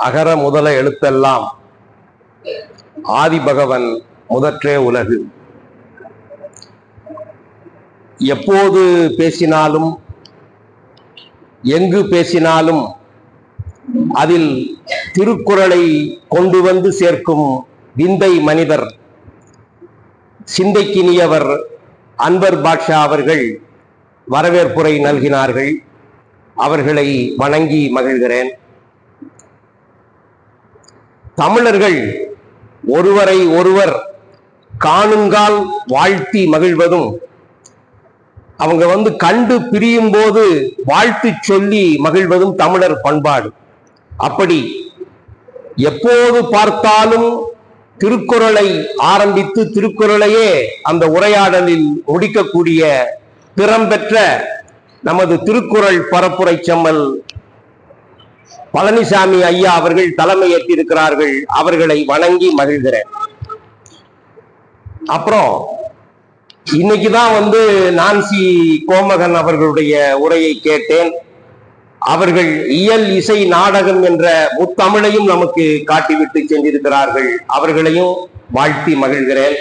அகர முதல எழுத்தெல்லாம் ஆதிபகவன் முதற்றே உலகு. எப்போது பேசினாலும் எங்கு பேசினாலும் அதில் திருக்குறளை கொண்டு வந்து சேர்க்கும் விந்தை மனிதர், சிந்தைக்கினியவர் அன்வர் பாட்ஷா அவர்கள் வரவேற்புரை நல்கினார்கள். அவர்களை வணங்கி மகிழ்கிறேன். தமிழர்கள் ஒருவரை ஒருவர் காணுங்கால் வாழ்த்தி மகிழ்வதும், அவங்க கண்டு பிரியும் போது வாழ்த்து சொல்லி மகிழ்வதும் தமிழர் பண்பாடு. அப்படி எப்போது பார்த்தாலும் திருக்குறளை ஆரம்பித்து திருக்குறளையே அந்த உரையாடலில் முடிக்கக்கூடிய திறம் பெற்ற நமது திருக்குறள் பரப்புரை செம்மல் பழனிசாமி ஐயா அவர்கள் தலைமையேற்றிருக்கிறார்கள். அவர்களை வணங்கி மகிழ்கிறேன். அப்புறம் இன்னைக்குதான் நான்சி கோமகன் அவர்களுடைய உரையை கேட்டேன். அவர்கள் இயல் இசை நாடகம் என்ற முத்தமிழையும் நமக்கு காட்டிவிட்டு சென்றிருக்கிறார்கள். அவர்களையும் வாழ்த்தி மகிழ்கிறேன்.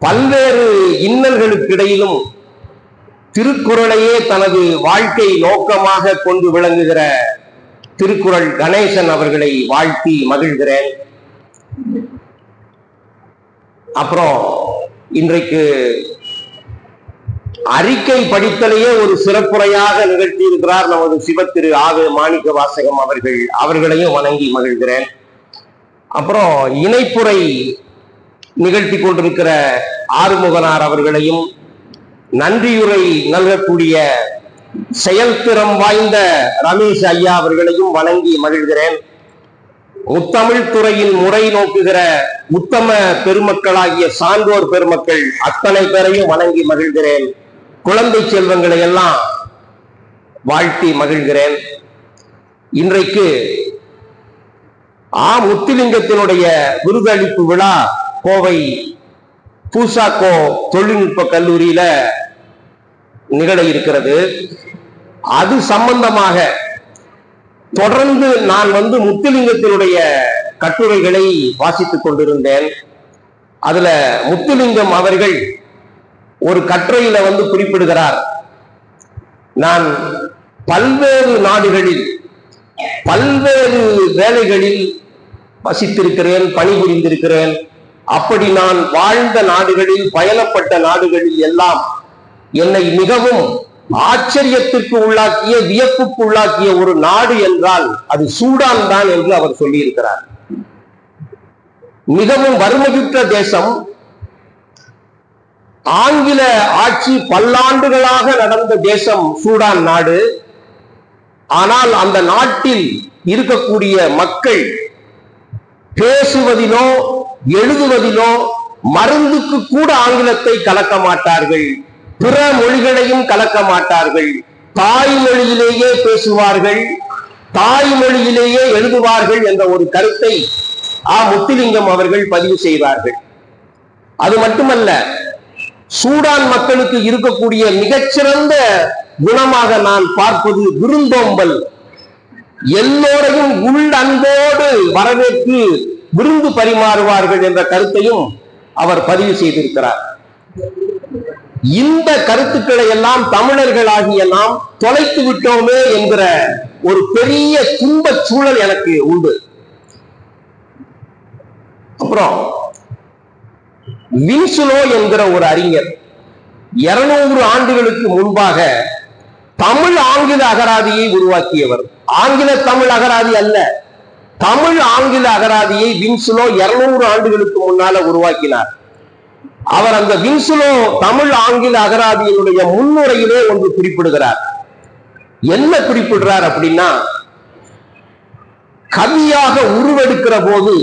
பல்வேறு இன்னல்களுக்கு இடையிலும் திருக்குறளையே தனது வாழ்க்கை நோக்கமாக கொண்டு விளங்குகிற திருக்குறள் கணேசன் அவர்களை வாழ்த்தி மகிழ்கிறேன். அப்புறம் இன்றைக்கு அறிக்கை படித்தலையே ஒரு சிறப்புரையாக நிகழ்த்தி இருக்கிறார் நமது சிவத்திரு ஆக மாணிக்க வாசகம் அவர்கள். அவர்களையும் வணங்கி மகிழ்கிறேன். அப்புறம் இணைப்புரை நிகழ்த்தி கொண்டிருக்கிற ஆறுமுகனார் அவர்களையும், நன்றியுரை நல்கக்கூடிய செயல்திறம் வாய்ந்த ரமேஷ் ஐயா அவர்களையும் வணங்கி மகிழ்கிறேன். முத்தமிழ் துறையின் முறை நோக்குகிற உத்தம பெருமக்களாகிய சான்றோர் பெருமக்கள் அத்தனை பேரையும் வணங்கி மகிழ்கிறேன். குழந்தை செல்வங்களை எல்லாம் வாழ்த்தி மகிழ்கிறேன். இன்றைக்கு முத்துலிங்கத்தினுடைய விருதளிப்பு விழா கோவை பூசாக்கோ தொழில்நுட்ப கல்லூரியில நிகழ இருக்கிறது. அது சம்பந்தமாக தொடர்ந்து நான் முத்துலிங்கத்தினுடைய கட்டுரைகளை வாசித்துக் கொண்டிருந்தேன். அதுல முத்துலிங்கம் அவர்கள் ஒரு கட்டுரையில குறிப்பிடுகிறார், நான் பல்வேறு நாடுகளில் பல்வேறு வேலைகளில் வசித்திருக்கிறேன், பணிபுரிந்திருக்கிறேன். அப்படி நான் வாழ்ந்த நாடுகளில், பயணப்பட்ட நாடுகளில் எல்லாம் என்னை மிகவும் ஆச்சரியத்திற்கு உள்ளாக்கிய, வியப்புக்கு உள்ளாக்கிய ஒரு நாடு என்றால் அது சூடான் தான் என்று அவர் சொல்லியிருக்கிறார். மிகவும் வறுமையுற்ற தேசம், ஆங்கில ஆட்சி பல்லாண்டுகளாக நடந்த தேசம் சூடான் நாடு. ஆனால் அந்த நாட்டில் இருக்கக்கூடிய மக்கள் பேசுவதிலோ எழுதுவதிலோ மருந்துக்கு கூட ஆங்கிலத்தை கலக்க மாட்டார்கள், பிற மொழிகளையும் கலக்க மாட்டார்கள். தாய்மொழியிலேயே பேசுவார்கள், தாய்மொழியிலேயே எழுதுவார்கள் என்ற ஒரு கருத்தை முத்துலிங்கம் அவர்கள் பதிவு செய்வார்கள். அது மட்டுமல்ல, சூடான் மக்களுக்கு இருக்கக்கூடிய மிகச்சிறந்த குணமாக நான் பார்ப்பது விருந்தோம்பல். எல்லோரையும் உள் அன்போடு வரவேற்று விருந்து பரிமாறுவார்கள் என்ற கருத்தையும் அவர் பதிவு செய்திருக்கிறார். இந்த கருத்துக்களை எல்லாம் தமிழர்களாகிய நாம் தொலைத்து விட்டோமே என்கிற ஒரு பெரிய துன்ப சூழல் எனக்கு உண்டு. அப்புறம் வின்சுலோ என்கிற ஒரு அறிஞர் 200 ஆண்டுகளுக்கு முன்பாக தமிழ் ஆங்கில அகராதியை உருவாக்கியவர். ஆங்கில தமிழ் அகராதி அல்ல, தமிழ் ஆங்கில அகராதியை வின்சுலோ 200 ஆண்டுகளுக்கு முன்னால உருவாக்கினார். அவர் அந்த வின்சுலோ தமிழ் ஆங்கில அகராதியினுடைய முன்னுரையிலே ஒன்று குறிப்பிடுகிறார். என்ன குறிப்பிடுறார் அப்படின்னா, கவியாக உருவெடுக்கிற போது,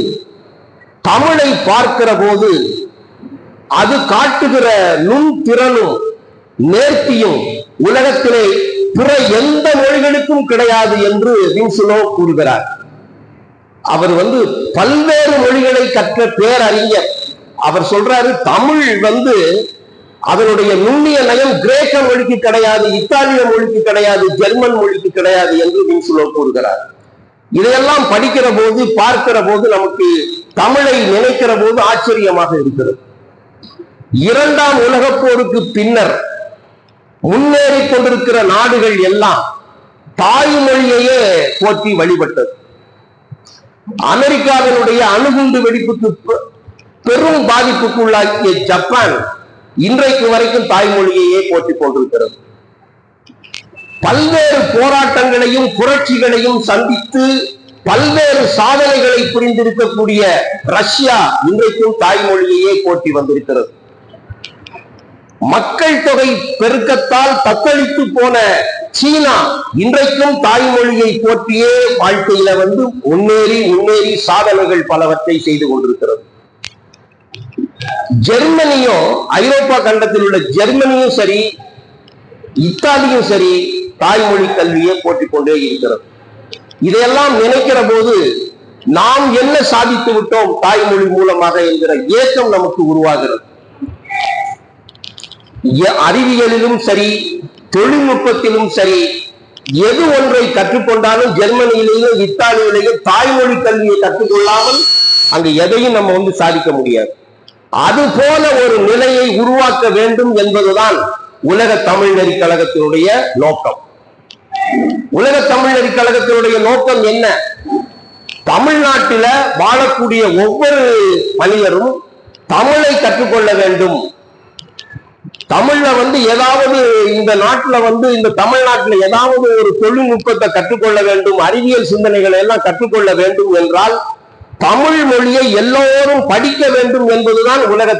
தமிழை பார்க்கிற போது அது காட்டுகிற நுண்திறனும் நேர்த்தியும் உலகத்திலே பிற எந்த மொழிகளுக்கும் கிடையாது என்று வின்சுலோ கூறுகிறார். அவர் பல்வேறு மொழிகளை கற்ற பேரறிஞர். அவர் சொல்றாரு, தமிழ் அதனுடைய நுண்ணிய நயம் கிரேக்க மொழிக்கு கிடையாது, இத்தாலிய மொழிக்கு கிடையாது, ஜெர்மன் மொழிக்கு கிடையாது என்று வின்சுலோ கூறுகிறார். இதையெல்லாம் படிக்கிற போது, பார்க்கிற போது, நமக்கு தமிழை நினைக்கிற போது ஆச்சரியமாக இருக்கிறது. இரண்டாம் உலகப் போருக்கு பின்னர் முன்னேறி கொண்டிருக்கிற நாடுகள் எல்லாம் தாய்மொழியையே போற்றி வழிபட்டது. அமெரிக்காவினுடைய அணுகுண்டு வெடிப்புக்கு பெரும் பாதிப்புக்குள்ளாக்கிய ஜப்பான் இன்றைக்கு வரைக்கும் தாய்மொழியையே போற்றிக் கொண்டிருக்கிறது. பல்வேறு போராட்டங்களையும் புரட்சிகளையும் சந்தித்து பல்வேறு சாதனைகளை புரிந்திருக்கக்கூடிய ரஷ்யா இன்றைக்கும் தாய்மொழியையே போற்றி வந்திருக்கிறது. மக்கள் தொகை பெருக்கத்தால் தத்தளித்து போன சீனா இன்றைக்கும் தாய்மொழியை போற்றியே வாழ்க்கையில முன்னேறி சாதனைகள் பலவற்றை செய்து கொண்டிருக்கிறது. ஜெர்மனியும், ஐரோப்பா கண்டத்தில் உள்ள ஜெர்மனியும் சரி, இத்தாலியும் சரி, தாய்மொழி கல்வியை போற்றிக் கொண்டே இருக்கிறது. இதையெல்லாம் நினைக்கிற போது நாம் என்ன சாதித்து விட்டோம் தாய்மொழி மூலமாக என்கிற ஏக்கம் நமக்கு உருவாகிறது. அறிவியலிலும் சரி, தொழில்நுட்பத்திலும் சரி, எது ஒன்றை கற்றுக்கொண்டாலும் ஜெர்மனியிலேயும் இத்தாலியிலேயும் தாய்மொழி கல்வியை கற்றுக்கொள்ளாமல் அங்கு எதையும் நம்ம சாதிக்க முடியாது. அது போல ஒரு நிலையை உருவாக்க வேண்டும் என்பதுதான் உலக தமிழ் நெறி கழகத்தினுடைய நோக்கம். உலக தமிழ் நெறி கழகத்தினுடைய நோக்கம் என்ன? தமிழ்நாட்டில வாழக்கூடிய ஒவ்வொரு மனிதரும் தமிழை கற்றுக்கொள்ள வேண்டும். தமிழ்ல ஏதாவது இந்த நாட்டுல இந்த தமிழ்நாட்டில் ஏதாவது ஒரு தொழில்நுட்பத்தை கற்றுக்கொள்ள வேண்டும், அறிவியல் சிந்தனைகளை எல்லாம் கற்றுக்கொள்ள வேண்டும் என்றால் தமிழ் மொழியை எல்லோரும் படிக்க வேண்டும் என்பதுதான் உலக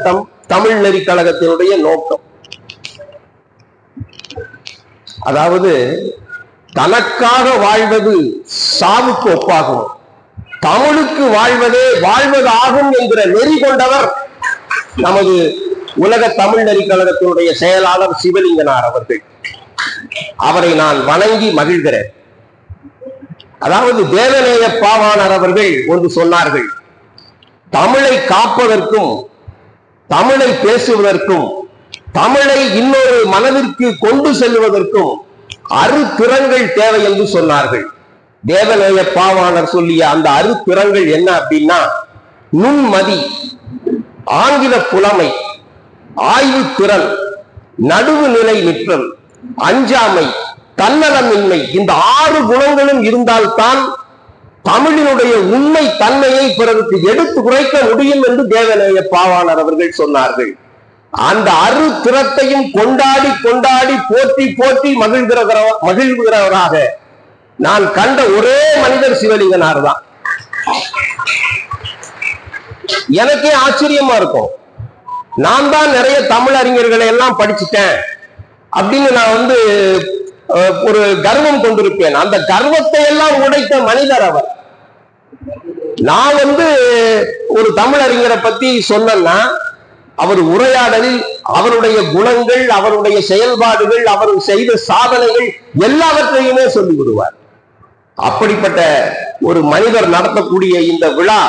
தமிழ் நெறி கழகத்தினுடைய நோக்கம். அதாவது தனக்காக வாழ்வது சாவுக்கு ஒப்பாகும், தமிழுக்கு வாழ்வதே வாழ்வதாகும் என்கிற நெறி கொண்டவர் நமது உலக தமிழ் நெறி கழகத்தினுடைய செயலாளர் சிவலிங்கனார் அவர்கள். அவரை நான் வணங்கி மகிழ்கிறேன். அதாவது தேவநேய பாவாணர் அவர்கள் ஒன்று சொன்னார்கள், தமிழை காப்பதற்கும் தமிழை பேசுவதற்கும் தமிழை இன்னொரு மனதிற்கு கொண்டு செல்வதற்கும் அருத்திறங்கள் தேவை என்று சொன்னார்கள். தேவநேய பாவாணர் சொல்லிய அந்த அருத்திறங்கள் என்ன அப்படின்னா, நுண்மதி, ஆங்கில புலமை, ஆய்வு திறன், நடுவு நிலை நிற்றல், அஞ்சாமை, தன்னலமின்மை, இந்த 6 குணங்களும் இருந்தால்தான் தமிழினுடைய உண்மை தன்மையை பிறருக்கு எடுத்து குறைக்க முடியும் என்று தேவநேய பாவாணர் அவர்கள் சொன்னார்கள். அந்த அருத்திறத்தையும் கொண்டாடி கொண்டாடி போற்றி போற்றி மகிழ்கிறவராக நான் கண்ட ஒரே மனிதர் சிவலிங்கனார் தான். எனக்கே ஆச்சரியமா இருக்கும். நான் தான் நிறைய தமிழ் அறிஞர்களை எல்லாம் படிச்சுட்டேன் அப்படின்னு நான் ஒரு கர்வம் கொண்டிருப்பேன். அந்த கர்வத்தை எல்லாம் உடைத்த மனிதர் அவர். நான் ஒரு தமிழ் அறிஞரை பத்தி சொன்னா அவர் உரையாடலில் அவருடைய குணங்கள், அவருடைய செயல்பாடுகள், அவர் செய்த சாதனைகள் எல்லாவற்றையுமே சொல்லி விடுவார். அப்படிப்பட்ட ஒரு மனிதர் நடத்தக்கூடிய இந்த விழா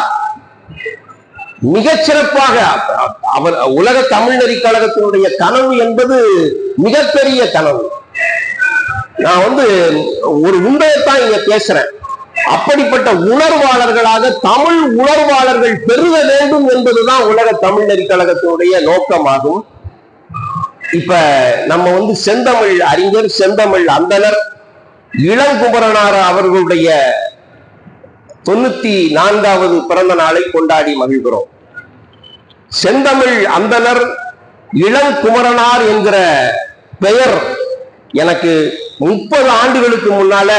மிகச்சிறப்பாக, அவர் உலக தமிழ் நெறி கழகத்தினுடைய கனவு என்பது மிகப்பெரிய கனவு. நான் ஒரு உண்மையைத்தான் இங்க பேசுறேன். அப்படிப்பட்ட உணர்வாளர்களாக தமிழ் உணர்வாளர்கள் பெருக வேண்டும் என்பதுதான் உலக தமிழ் நெறி கழகத்தினுடைய நோக்கமாகும். இப்ப நம்ம செந்தமிழ் அறிஞர், செந்தமிழ் அந்தனர் இளங்குமரனார் அவர்களுடைய 94வது பிறந்த நாளை கொண்டாடி மகிழ்கிறோம். செந்தமிழ் அந்தனர் இளங்குமரனார் என்கிற பெயர் எனக்கு 30 ஆண்டுகளுக்கு முன்னால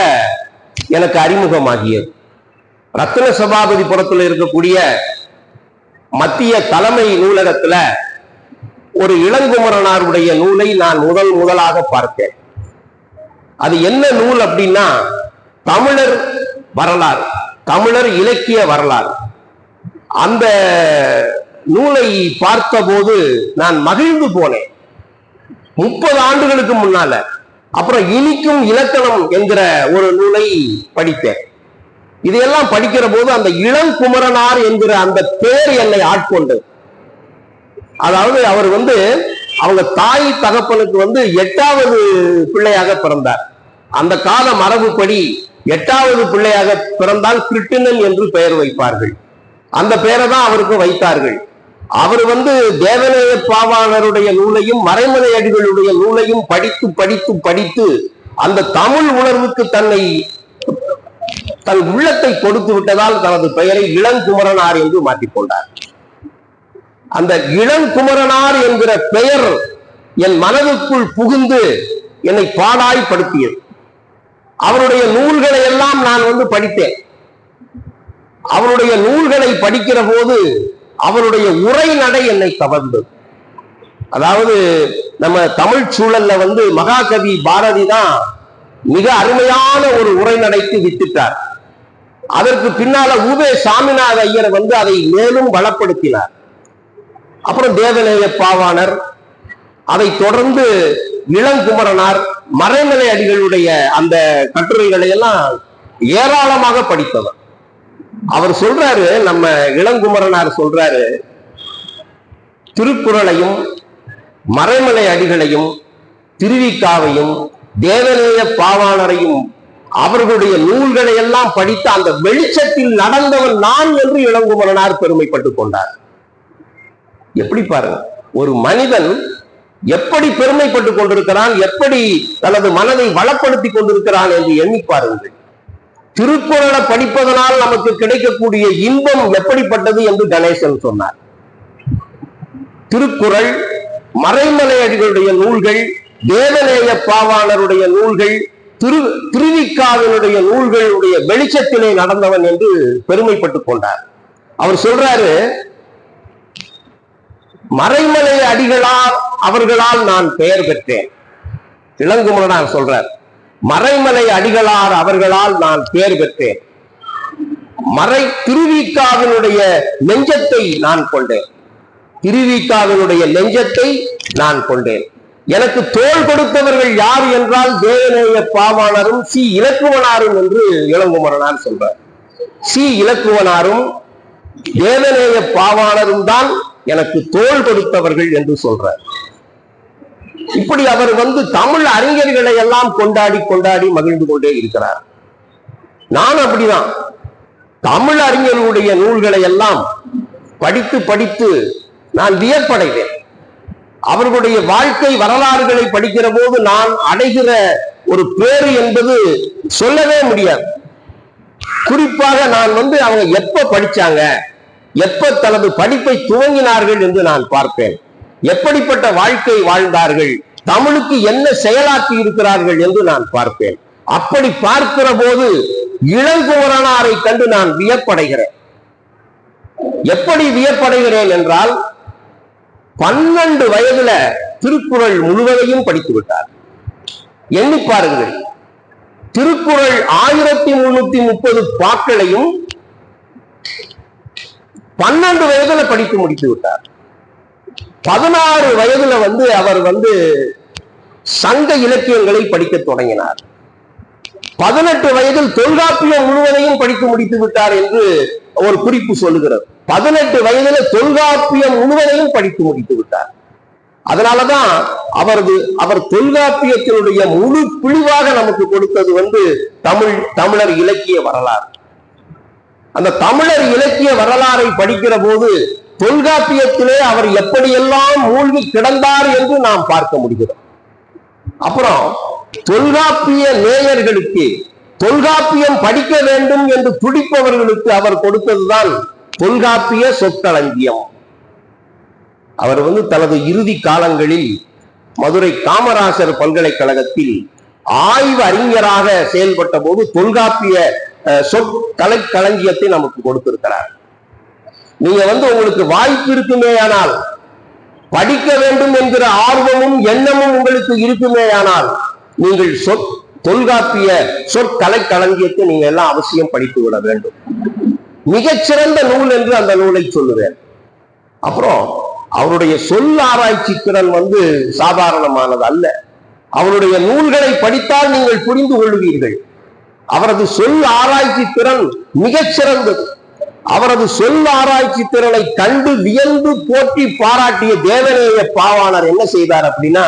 எனக்கு அறிமுகமாகியது. ரத்தின சபாபதிபுரத்தில் இருக்கக்கூடிய மத்திய தலைமை நூலகத்துல ஒரு இளங்குமரனாருடைய நூலை நான் முதலாக பார்த்தேன். அது என்ன நூல் அப்படின்னா, தமிழர் வரலாறு, தமிழர் இலக்கிய வரலாறு. அந்த நூலை பார்த்தபோது நான் மகிழ்ந்து போனேன். 30 ஆண்டுகளுக்கு முன்னால. அப்புறம் இனிக்கும் இலக்கணம் என்கிற ஒரு நூலை படித்தேன். இதையெல்லாம் படிக்கிற போது அந்த இளங்குமரனார் என்கிற அந்த பேர் என்னை ஆட்கொண்டது. அதாவது அவர் அவங்க தாய் தகப்பனுக்கு 8வது பிள்ளையாக பிறந்தார். அந்த கால மரபுப்படி 8வது பிள்ளையாக பிறந்தால் கிருட்டிணன் என்று பெயர் வைப்பார்கள். அந்த பெயரை தான் அவருக்கு வைத்தார்கள். அவர் தேவநேய பாவாணருடைய நூலையும் மறைமலை அடிகளுடைய நூலையும் படித்து படித்து படித்து அந்த தமிழ் உணர்வுக்கு தன் உள்ளத்தை கொடுத்து விட்டதால் தனது பெயரை இளங்குமரனார் என்று மாற்றிக்கொண்டார். அந்த இளங்குமரனார் என்கிற பெயர் என் மனதுக்குள் புகுந்து என்னை பாடாய்படுத்தியது. அவருடைய நூல்களை எல்லாம் நான் படித்தேன். அவருடைய நூல்களை படிக்கிற போது அவருடைய உரைநடை என்னை கவர்ந்தது. அதாவது நம்ம தமிழ் சூழல்ல மகாகவி பாரதி தான் மிக அருமையான ஒரு உரைநடைக்கு வித்திட்டார். அதற்கு பின்னால உவே சாமிநாத ஐயர் அதை மேலும் பலப்படுத்தினார். அப்புறம் தேவநேய பாவாணர், அதை தொடர்ந்து இளங்குமரனார், மறைமலை அடிகளுடைய அந்த கட்டுரைகளை எல்லாம் ஏராளமாக படித்தவர். அவர் சொல்றாரு, நம்ம இளங்குமரனார் சொல்றாரு, திருக்குறளையும் மறைமலை அடிகளையும் திருவிக்காவையும் தேவநேய பாவாணரையும் அவர்களுடைய நூல்களை எல்லாம் படித்த அந்த வெளிச்சத்தில் நடந்தவன் நான் என்று இளங்குமரனார் பெருமைப்பட்டுக் கொண்டார். எப்படி பாருங்க, ஒரு மனிதன் எப்படி பெருமைப்பட்டுக் கொண்டிருக்கிறான், எப்படி தனது மனதை வளப்படுத்தி கொண்டிருக்கிறான் என்று எண்ணி பாருங்கள். திருக்குறளை படிப்பதனால் நமக்கு கிடைக்கக்கூடிய இன்பம் எப்படிப்பட்டது என்று கணேசன் சொன்னார். திருக்குறள், மறைமலை அடிகளுடைய நூல்கள், தேவநேய பாவாணருடைய நூல்கள், திருவிக்காவினுடைய நூல்களுடைய வெளிச்சத்திலே நடந்தவன் என்று பெருமைப்பட்டுக் கொண்டார். அவர் சொல்றாரு, மறைமலை அடிகளார் அவர்களால் நான் பெயர் பெற்றேன். இளங்குமரனார் சொல்றார், மறைமலை அடிகளார் அவர்களால் நான் பெயர் பெற்றேன். திருவிக்காவினுடைய நெஞ்சத்தை நான் கொண்டேன். திருவிக்காவினுடைய நெஞ்சத்தை நான் கொண்டேன். எனக்கு தோள் கொடுத்தவர்கள் யார் என்றால் தேவநேய பாவாணரும் சி இலக்குவனாரும் என்று இளங்குமரனார் சொல்றார். சி இலக்குவனாரும் தேவநேய பாவாணரும் தான் எனக்கு தோள் கொடுத்தவர்கள் என்று சொல்றார். இப்படி அவர் தமிழ் அறிஞர்களை எல்லாம் கொண்டாடி கொண்டாடி மகிழ்ந்து கொண்டே இருக்கிறார். நான் அப்படிதான் தமிழ் அறிஞர்களுடைய நூல்களை எல்லாம் படித்து படித்து நான் வியப்படைவேன். அவர்களுடைய வாழ்க்கை வரலாறுகளை படிக்கிற போது நான் அடைகிற ஒரு பேரு என்பது சொல்லவே முடியாது. குறிப்பாக நான் அவங்க எப்ப படிச்சாங்க, எப்ப தனது படிப்பை துவங்கினார்கள் என்று நான் பார்ப்பேன். எப்படிப்பட்ட வாழ்க்கை வாழ்ந்தார்கள், தமிழுக்கு என்ன செயலாற்றி இருக்கிறார்கள் என்று நான் பார்ப்பேன். அப்படி பார்க்கிற போது இளங்குமரனாரை கண்டு நான் வியப்படைகிறேன். எப்படி வியப்படைகிறேன் என்றால், 12 வயதுல திருக்குறள் முழுவதையும் படித்து விட்டார். எண்ணி பாருங்கள், திருக்குறள் 1330 பாக்களையும் 12 வயதுல படித்து முடித்து விட்டார். 16 வயதுல அவர் சங்க இலக்கியங்களை படிக்க தொடங்கினார். 18 வயதில் தொல்காப்பியம் முழுவதையும் படித்து முடித்து விட்டார் என்று ஒரு குறிப்பு சொல்லுகிறது. 18 வயதுல தொல்காப்பியம் முழுவதையும் படித்து முடித்து விட்டார். அதனாலதான் அவர் தொல்காப்பியத்தினுடைய முழு பிழிவாக நமக்கு கொடுத்தது தமிழர் இலக்கிய வரலாறு. அந்த தமிழர் இலக்கிய வரலாறை படிக்கிற போது தொல்காப்பியத்திலே அவர் எப்படியெல்லாம் மூழ்கி கிடந்தார் என்று நாம் பார்க்க முடிகிறோம். அப்புறம் தொல்காப்பிய நேயர்களுக்கு, தொல்காப்பியம் படிக்க வேண்டும் என்று துடிப்பவர்களுக்கு அவர் கொடுத்ததுதான் தொல்காப்பிய சொற்களஞ்சியம். அவர் தனது இறுதி காலங்களில் மதுரை காமராசர் பல்கலைக்கழகத்தில் ஆய்வு அறிஞராக செயல்பட்ட போது தொல்காப்பிய சொற்களஞ்சியத்தை நமக்கு கொடுத்திருக்கிறார். நீங்க உங்களுக்கு வாய்ப்பு இருக்குமேயானால், படிக்க வேண்டும் என்கிற ஆர்வமும் எண்ணமும் உங்களுக்கு இருக்குமேயானால், நீங்கள் தொல்காப்பிய சொற்களஞ்சியத்தை நீங்க எல்லாம் அவசியம் படித்து விட வேண்டும். மிகச்சிறந்த நூல் என்று அந்த நூலை சொல்லுவேன். அப்புறம் அவருடைய சொல் ஆராய்ச்சி திறன் சாதாரணமானது அல்ல. அவருடைய நூல்களை படித்தால் நீங்கள் புரிந்து கொள்வீர்கள். அவரது சொல் ஆராய்ச்சி திறன் மிகச்சிறந்தது. அவரது சொல் ஆராய்ச்சி திறனை கண்டு வியந்து போற்றி பாராட்டிய தேவநேய பாவாணர் என்ன செய்தார் அப்படின்னா,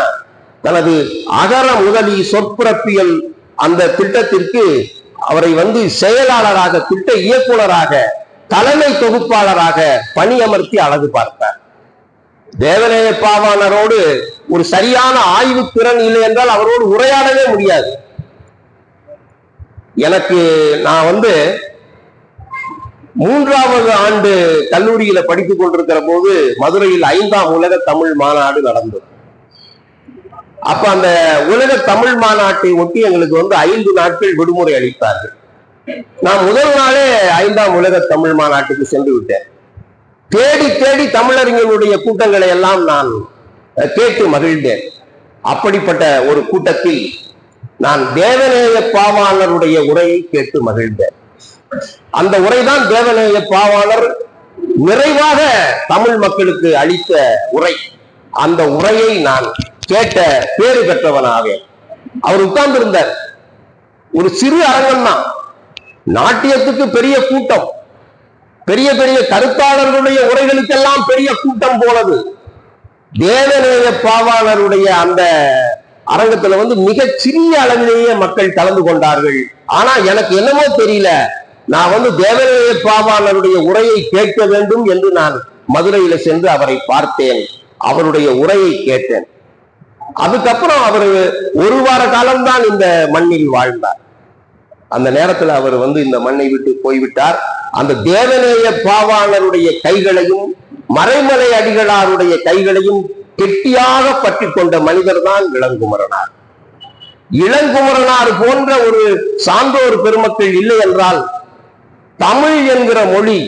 தனது அகர முதலி சொற்பிறப்பியல் அந்த திட்டத்திற்கு அவரை செயலாளராக, திட்ட இயக்குனராக, தலைமை தொகுப்பாளராக பணியமர்த்தி அழகு பார்த்தார். தேவநேய பாவாணரோடு ஒரு சரியான ஆய்வு திறன் இல்லை என்றால் அவரோடு உரையாடவே முடியாது. எனக்கு நான் 3வது ஆண்டு கல்லூரியில படித்துக் கொண்டிருக்கிற போது மதுரையில் 5ஆம் உலக தமிழ் மாநாடு நடந்தது. அப்ப அந்த உலக தமிழ் மாநாட்டை ஒட்டி எங்களுக்கு 5 நாட்கள் விடுமுறை அளித்தார்கள். நான் முதல் நாளே 5ஆம் உலக தமிழ் மாநாட்டுக்கு சென்று விட்டேன். தேடி தேடி தமிழறிஞர்களுடைய கூட்டங்களை எல்லாம் நான் கேட்டு மகிழ்ந்தேன். அப்படிப்பட்ட ஒரு கூட்டத்தில் நான் தேவநேய பாவாணருடைய உரையை கேட்டு மகிழ்ந்தேன். அந்த உரைதான் தேவநேய பாவாணர் நிறைவாக தமிழ் மக்களுக்கு அளித்த உரை. அந்த உரையை நான் கேட்ட பேறு பெற்றவனாவேன். அவர் உட்கார்ந்து இருந்தார். ஒரு சிறு அரங்கம் தான். நாட்டியத்துக்கு பெரிய கூட்டம், பெரிய பெரிய கருத்தாளர்களுடைய உரைகளுக்கெல்லாம் பெரிய கூட்டம் போனது. தேவநேய பாவாணருடைய அந்த அரங்கத்துல மிக சிறிய அளவிலேயே மக்கள் கலந்து கொண்டார்கள். ஆனா எனக்கு என்னமோ தெரியல, நான் தேவநேய பாவாணருடைய உரையை கேட்க வேண்டும் என்று நான் மதுரையில சென்று அவரை பார்த்தேன். அவருடைய உரையை கேட்டேன். அதுக்கப்புறம் அவர் 1 வார காலம்தான் இந்த மண்ணில் வாழ்ந்தார். அந்த நேரத்தில் அவர் இந்த மண்ணை விட்டு போய்விட்டார். அந்த தேவநேய பாவாணருடைய கைகளையும் மறைமலை அடிகளாருடைய கைகளையும் கெட்டியாக பற்றி கொண்ட மனிதர் தான் இளங்குமரனார். இளங்குமரனார் போன்ற ஒரு சான்றோர் பெருமக்கள் இல்லை என்றால் தமிழ் என்கிற மொழி,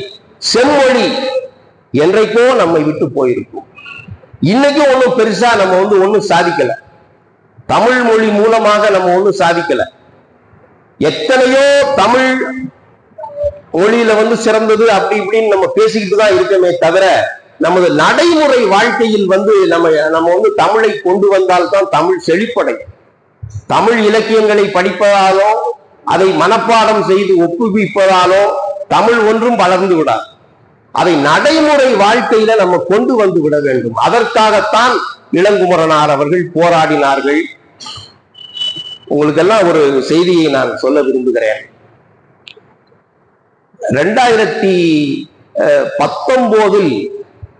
செம்மொழி என்றைக்கோ நம்மை விட்டு போயிருக்கும். இன்னைக்கும் ஒன்றும் பெருசா நம்ம ஒன்றும் சாதிக்கல. தமிழ் மொழி மூலமாக நம்ம ஒன்றும் சாதிக்கல. எத்தனையோ தமிழ் மொழியில சிறந்தது அப்படி இப்படின்னு நம்ம பேசிக்கிட்டு தான் இருக்கமே தவிர, நமது நடைமுறை வாழ்க்கையில் நம்ம தமிழை கொண்டு வந்தால்தான் தமிழ் செழிப்படையும். தமிழ் இலக்கியங்களை படிப்பதாலோ அதை மனப்பாடம் செய்து ஒப்புவிப்பதாலோ தமிழ் ஒன்றும் வளர்ந்து விடாது. அதை நடைமுறை வாழ்க்கையில நம்ம கொண்டு வந்து விட வேண்டும். அதற்காகத்தான் இளங்குமரனார் அவர்கள் போராடினார்கள். உங்களுக்கெல்லாம் ஒரு செய்தியை நான் சொல்ல விரும்புகிறேன். 2019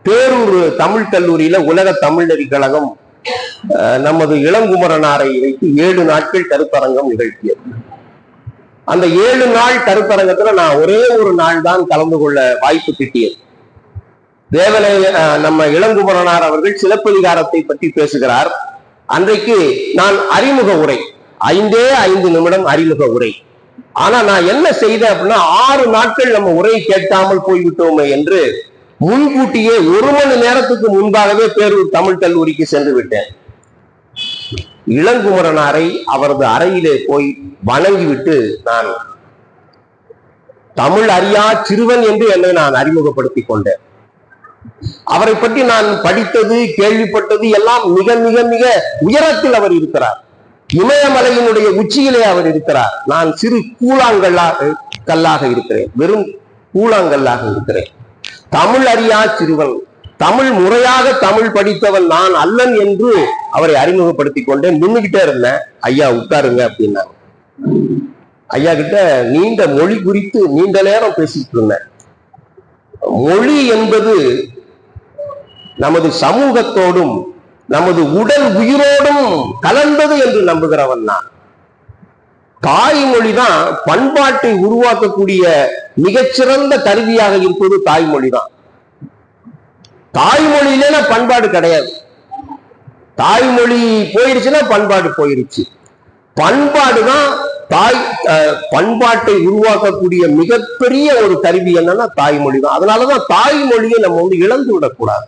பேரூர் தமிழ் கல்லூரியில உலக தமிழ்நெறி கழகம் நமது இளங்குமரனாரை வைத்து 7 நாட்கள் கருத்தரங்கம் நிகழ்த்தியது. அந்த 7 நாள் கருத்தரங்கத்துல நான் ஒரே ஒரு நாள் தான் கலந்து கொள்ள வாய்ப்பு கிட்டியது. தேவநேய நம்ம இளங்குமரனார் அவர்கள் சிலப்பதிகாரத்தை பற்றி பேசுகிறார். அன்றைக்கு நான் அறிமுக உரை, 5 நிமிடம் அறிமுக உரை. ஆனா நான் என்ன செய்தேன் அப்படின்னா, 6 நாட்கள் நம்ம உரை கேட்காமல் போய்விட்டோமே என்று முன்கூட்டியே 1 மணி நேரத்துக்கு முன்பாகவே பேரூர் தமிழ் கல்லூரிக்கு சென்று விட்டேன். இளங்குமரனாரை அவரது அறையிலே போய் வணங்கிவிட்டு நான் தமிழ் அறியா சிறுவன் என்று என்னை நான் அறிமுகப்படுத்திக் கொண்டேன். அவரை பற்றி நான் படித்தது, கேள்விப்பட்டது எல்லாம் மிக மிக மிக உயரத்தில் அவர் இருக்கிறார். இமயமலையினுடைய உச்சியிலே அவர் இருக்கிறார். நான் சிறு கல்லாக இருக்கிறேன், வெறும் கூழாங்கல்லாக இருக்கிறேன். தமிழ் அறியா சிறுவன், தமிழ் முறையாக தமிழ் படித்தவன் நான் அல்லன் என்று அவரை அறிமுகப்படுத்தி கொண்டேன். நின்றுகிட்டே இருந்தேன். ஐயா உட்காருங்க அப்படின்னாங்க. ஐயா கிட்ட நீண்ட மொழி குறித்து நீண்ட நேரம் பேசிட்டு இருந்தேன். மொழி என்பது நமது சமூகத்தோடும் நமது உடல் உயிரோடும் கலந்தது என்று நம்புகிறவன் நான். தாய்மொழிதான் பண்பாட்டை உருவாக்கக்கூடிய மிகச்சிறந்த கருவியாக இருப்பது தாய்மொழிதான். தாய்மொழியில பண்பாடு கிடையாது. தாய்மொழி போயிருச்சுன்னா பண்பாடு போயிருச்சு. பண்பாடுதான் பண்பாட்டை உருவாக்கக்கூடிய மிகப்பெரிய ஒரு கருவி என்னன்னா தாய்மொழி தான். அதனாலதான் தாய்மொழியை நம்ம இழந்து விடக்கூடாது.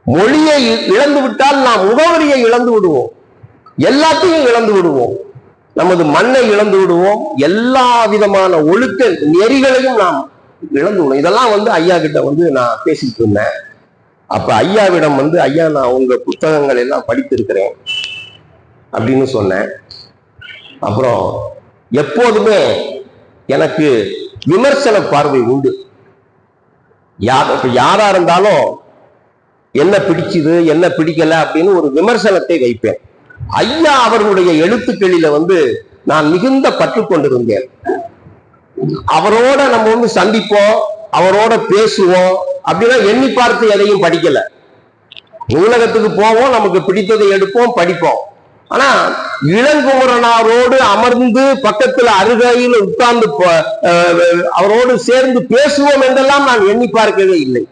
மொழியை இழந்து விட்டால் நாம் முகவரியை இழந்து விடுவோம், எல்லாத்தையும் இழந்து விடுவோம். நமது மண்ணை இழந்து விடுவோம், எல்லா விதமான ஒழுக்க நெறிகளையும் நாம் இழந்து விடுவோம். இதெல்லாம் ஐயா கிட்ட நான் பேசிட்டு இருந்தேன். அப்ப ஐயாவிடம் ஐயா நான் உங்க புத்தகங்கள் எல்லாம் படித்திருக்கிறேன் அப்படின்னு சொன்னேன். அப்புறம் எப்போதுமே எனக்கு விமர்சன பார்வை உண்டு. யாரா இருந்தாலும் என்ன பிடிச்சுது என்ன பிடிக்கல அப்படின்னு ஒரு விமர்சனத்தை வைப்பேன். ஐயா அவர்களுடைய எழுத்துக்களில நான் மிகுந்த பற்று கொண்டிருந்தேன். அவரோட நம்ம வந்து சந்திப்போம், அவரோட பேசுவோம், அப்படின்னா எண்ணி பார்த்து எதையும் படிக்கல. நூலகத்துக்கு போவோம், நமக்கு பிடித்ததை எடுப்போம், படிப்போம். ஆனா இளங்குமரனாரோடு அமர்ந்து பக்கத்துல அருகையில் உட்கார்ந்து அவரோடு சேர்ந்து பேசுவோம் என்றெல்லாம் நான் எண்ணி பார்க்கவே இல்லை.